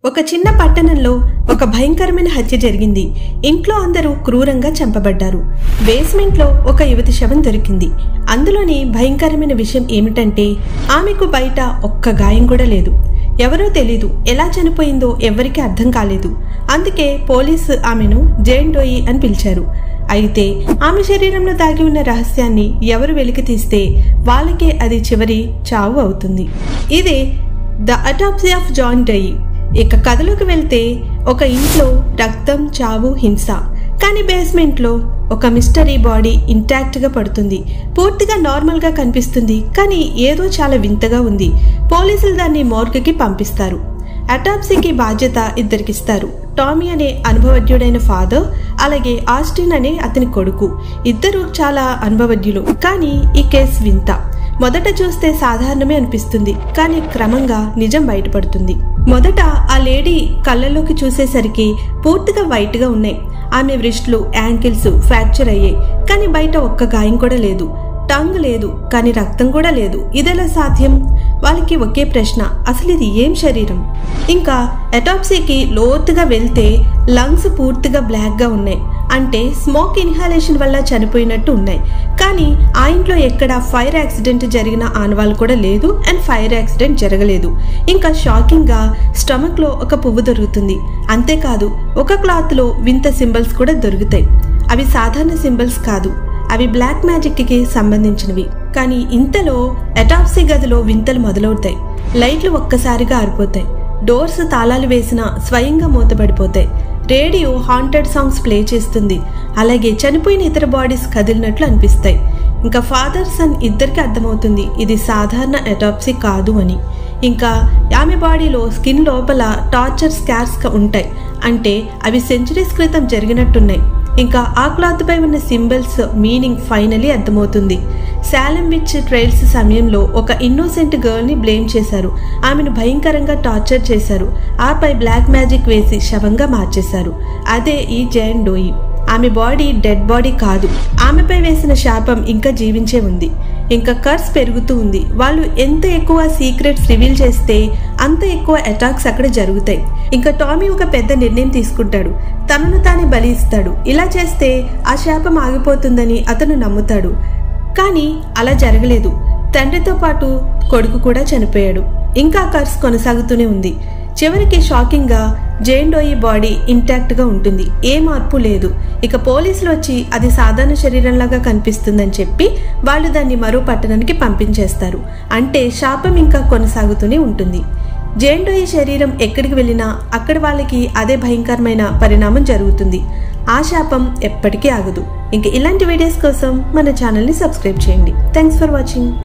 ఒక చిన్న పట్టణంలో ఒక భయంకరమైన హత్య జరిగింది. ఇంట్లో అందరూ క్రూరంగా చంపబడ్డారు. బేస్మెంట్లో ఒక యువతి శవం దొరికింది. అందులోని భయంకరమైన విషయం ఏమిటంటే ఆమెకు బయట ఒక్క గాయం కూడా లేదు. ఎవరో తెలీదు, ఎలా చనిపోయిందో ఎవ్వరికీ అర్థం కాలేదు. అందుకే పోలీసు ఆమెను జేన్ డోయి అని పిలిచారు. అయితే ఆమె శరీరంలో దాగి ఉన్న రహస్యాన్ని ఎవరు వెలికి తీస్తే వాళ్ళకే అది చివరి చావు అవుతుంది. ఇదే ద అటాప్సీ ఆఫ్ జాన్ డోయి. ఇక కథలోకి వెళ్తే ఒక ఇంట్లో రక్తం, చావు, హింస. కానీ బేస్మెంట్లో ఒక మిస్టరీ బాడీ ఇంటాక్ట్గా పడుతుంది. పూర్తిగా నార్మల్గా కనిపిస్తుంది, కానీ ఏదో చాలా వింతగా ఉంది. పోలీసులు దాన్ని మోర్గ్కి పంపిస్తారు. అటాప్సీకి బాధ్యత ఇద్దరికిస్తారు. టామీ అనే అనుభవజ్ఞుడైన ఫాదర్, అలాగే ఆస్టిన్ అనే అతని కొడుకు. ఇద్దరు చాలా అనుభవజ్ఞులు. కానీ ఈ కేసు వింత. మొదట చూస్తే సాధారణమే అనిపిస్తుంది, కానీ క్రమంగా నిజం బయటపడుతుంది. మొదట ఆ లేడీ కళ్ళలోకి చూసేసరికి పూర్తిగా వైట్గా ఉన్నాయి. ఆమె వ్రిస్ట్లు, యాంకిల్స్ ఫ్రాక్చర్ అయ్యాయి, కానీ బయట ఒక్క గాయం కూడా లేదు. టంగ్ లేదు, కానీ రక్తం కూడా లేదు. ఇదెలా సాధ్యం? వాళ్ళకి ఒకే ప్రశ్న, అసలు ఇది ఏం శరీరం? ఇంకా అటాప్సీకి లోతుగా వెళ్తే లంగ్స్ పూర్తిగా బ్లాక్గా ఉన్నాయి, అంటే స్మోక్ ఇన్హాలేషన్ వల్ల చనిపోయినట్టు ఉన్నాయి. కానీ ఆ ఇంట్లో ఎక్కడ ఫైర్ యాక్సిడెంట్ జరిగిన ఆనవాళ్ళు కూడా లేదు, అండ్ ఫైర్ యాక్సిడెంట్ జరగలేదు. ఇంకా షాకింగ్ గా స్టమక్ లో ఒక పువ్వు దొరుకుతుంది. అంతేకాదు ఒక క్లాత్ లో వింత సింబల్స్ కూడా దొరుకుతాయి. అవి సాధారణ సింబల్స్ కాదు, అవి బ్లాక్ మ్యాజిక్ కి సంబంధించినవి. కానీ ఇంతలో అటాప్సీ గదిలో వింతలు మొదలవుతాయి. లైట్లు ఒక్కసారిగా ఆరిపోతాయి. డోర్స్ తాళాలు వేసినా స్వయంగా మూతపడిపోతాయి. రేడియో హాంటెడ్ సాంగ్స్ ప్లే చేస్తుంది. అలాగే చనిపోయిన ఇతర బాడీస్ కదిలినట్లు అనిపిస్తాయి. ఇంకా ఫాదర్ సన్ ఇద్దరికి అర్థమవుతుంది ఇది సాధారణ అటాప్సీ కాదు అని. ఇంకా ఆమె బాడీలో స్కిన్ లోపల టార్చర్ స్కార్స్ ఉంటాయి, అంటే అవి సెంచరీస్ క్రితం జరిగినట్టున్నాయి. ఇంకా ఆ క్లాత్ పై ఉన్న సింబల్స్ మీనింగ్ ఫైనలీ అర్థమవుతుంది. సాలెం విచ్ ట్రయల్స్ సమయంలో ఒక ఇన్నోసెంట్ గర్ల్ ని బ్లేమ్ చేశారు. ఆమెను భయంకరంగా టార్చర్ చేశారు. ఆపై బ్లాక్ మ్యాజిక్ వేసి శవంగా మార్చేశారు. అదే ఈ జేన్ డోయి. ఆమె బాడీ డెడ్ బాడీ కాదు. ఆమెపై వేసిన శాపం ఇంకా జీవించే ఉంది. ఇంకా కర్స్ పెరుగుతూ ఉంది. వాళ్ళు ఎంత ఎక్కువ సీక్రెట్స్ రివీల్ చేస్తే అంత ఎక్కువ అటాక్స్ అక్కడ జరుగుతాయి. ఇంకా టామీ ఒక పెద్ద నిర్ణయం తీసుకుంటాడు. తనను తానే బలి ఇస్తాడు. ఇలా చేస్తే ఆ శాపం ఆగిపోతుందని అతను నమ్ముతాడు. కానీ అలా జరగలేదు. తండ్రితో పాటు కొడుకు కూడా చనిపోయాడు. ఇంకా కర్స్ కొనసాగుతూనే ఉంది. చివరికి షాకింగ్ గా జేన్ డోయి బాడీ ఇంటాక్ట్ గా ఉంటుంది, ఏ మార్పు లేదు. ఇక పోలీసులు వచ్చి అది సాధారణ శరీరంలాగా కనిపిస్తుందని చెప్పి వాళ్ళు దాన్ని మరో పట్టణానికి పంపించేస్తారు. అంటే శాపం ఇంకా కొనసాగుతూనే ఉంటుంది. జేన్ డోయి శరీరం ఎక్కడికి వెళ్ళినా అక్కడ వాళ్ళకి అదే భయంకరమైన పరిణామం జరుగుతుంది. ఆ శాపం ఎప్పటికీ ఆగదు. ఇంకా ఇలాంటి వీడియోస్ కోసం మన ఛానల్ని సబ్స్క్రైబ్ చేయండి. Thanks for watching.